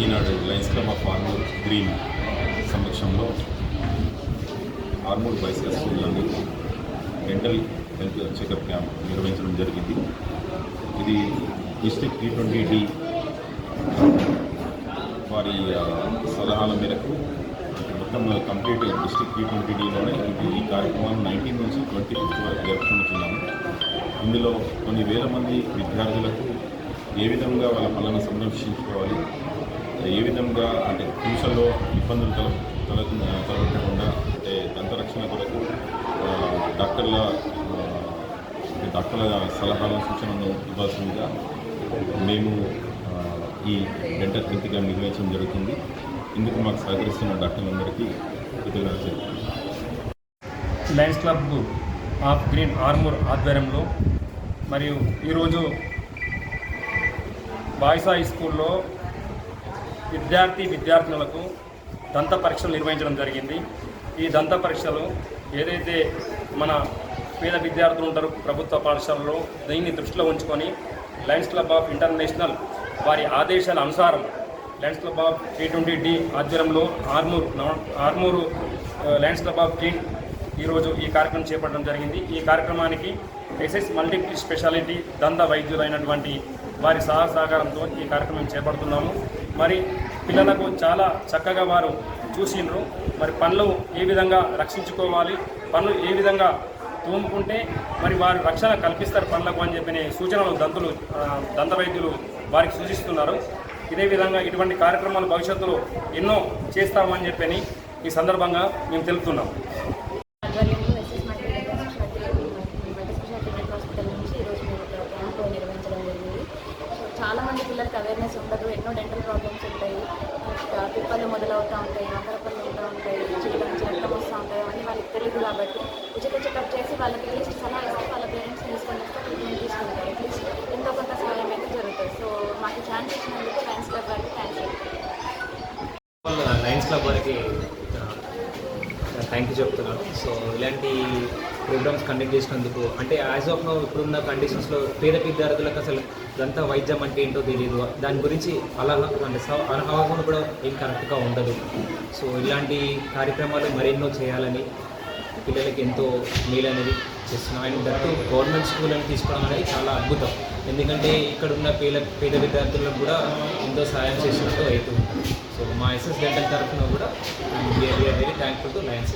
Eenadu lions club of Armoor green సమక్షంలో Armoor boys school dental health checkup camp నిర్వహించడం జరిగింది. ఇది డిస్ట్రిక్ట్ T20D వారి సలహాల మేరకు మొత్తం కంప్లీట్ డిస్ట్రిక్ట్ T20Dలోనే ఈ కార్యక్రమాన్ని 19 నుంచి 25 వరకు జరుపుకుంటున్నాము. ఇందులో కొన్ని వేల మంది విద్యార్థులకు ఏ విధంగా వాళ్ళ పనులను సంరక్షించుకోవాలి, ఏ విధంగా అంటే ఫ్యూచర్లో ఇబ్బందులు తలపెట్టకుండా అంటే దంతరక్షణ కొరకు డాక్టర్ల సలహాల సూచనలను ఇవ్వాల్సిందిగా మేము ఈ డెంటల్ హెల్త్ క్యాంప్ నిర్వహించడం జరుగుతుంది. ఇందుకు మాకు సహకరిస్తున్న డాక్టర్లందరికీ కృతజ్ఞతలు. Lions club of green Armoor ఆధ్వర్యంలో మరియు ఈరోజు బాయ్స్ హై స్కూల్లో విద్యార్థినులకు దంత పరీక్షలు నిర్వహించడం జరిగింది. ఈ దంత పరీక్షలు ఏదైతే మన పేద విద్యార్థులు ఉంటారో ప్రభుత్వ పాఠశాలలో దీన్ని దృష్టిలో ఉంచుకొని లయన్స్ క్లబ్ ఆఫ్ ఇంటర్నేషనల్ వారి ఆదేశాల అనుసారం లయన్స్ క్లబ్ ఆఫ్ T20D ఆధ్వర్యంలో Armoor Lions club of green ఈరోజు ఈ కార్యక్రమం చేపట్టడం జరిగింది. ఈ కార్యక్రమానికి ఎస్ఎస్ మల్టీ స్పెషాలిటీ దంత వైద్యులైనటువంటి వారి సహకారంతో ఈ కార్యక్రమం చేపడుతున్నాము. మరి పిల్లలకు చాలా చక్కగా వారు చూసిండ్రు. మరి పనులు ఏ విధంగా రక్షించుకోవాలి, పనులు ఏ విధంగా తోముకుంటే మరి వారు రక్షణ కల్పిస్తారు పనులకు అని చెప్పిన సూచనలు దంత వైద్యులు వారికి సూచిస్తున్నారు. ఇదే విధంగా ఇటువంటి కార్యక్రమాలు భవిష్యత్తులో ఎన్నో చేస్తామని చెప్పని ఈ సందర్భంగా మేము తెలుపుతున్నాం. చాలామంది పిల్లలకి అవేర్నెస్ ఉండదు. ఎన్నో డెంటల్ ప్రాబ్లమ్స్ ఉంటాయి, పిప్పలు మొదలవుతూ ఉంటాయి, వంకరపళ్ళు ఉంటూ ఉంటాయి, చికెన్ నుంచి రక్తం వస్తూ ఉంటాయి, అవన్నీ వాళ్ళకి తెలియదు. కాబట్టి ఉచిత చెకప్ చేసి వాళ్ళకి అట్లీస్ట్ సలహా ఇస్తే వాళ్ళ పేరెంట్స్ తీసుకొని వస్తే ట్రీట్మెంట్ తీసుకుంటారు. అట్లీస్ట్ ఎంతో కొంత సహాయం అయితే జరుగుతుంది. సో మాకు ఛాన్స్ ఇచ్చినందుకు లయన్స్ క్లబ్ వారికి థ్యాంక్స్ చెప్తున్నాను. లయన్స్ క్లబ్ వారికి థ్యాంక్ యూ చెప్తున్నాను. సో ఇలాంటి ప్రోగ్రామ్స్ కండక్ట్ చేసినందుకు అంటే యాజ్ ఆఫ్ నో ఇప్పుడున్న కండిషన్స్లో పేద విద్యార్థులకు అసలు దంత వైద్యం అంటే ఏంటో తెలియదు. దాని గురించి అలా అంటే అవగాహన కూడా ఏం కరెక్ట్గా ఉండదు. సో ఇలాంటి కార్యక్రమాలు మరెన్నో చేయాలని పిల్లలకి ఎంతో మేలు అనేది చేస్తున్నాం. అండ్ దట్టు గవర్నమెంట్ స్కూల్ అని తీసుకోవడం అనేది చాలా అద్భుతం. ఎందుకంటే ఇక్కడున్న పేద విద్యార్థులకు కూడా ఎంతో సహాయం చేసినట్టు అవుతుంది. సో మా ఎస్ఎస్ డెంటల్ తరఫున కూడా we are very thankful to Lions.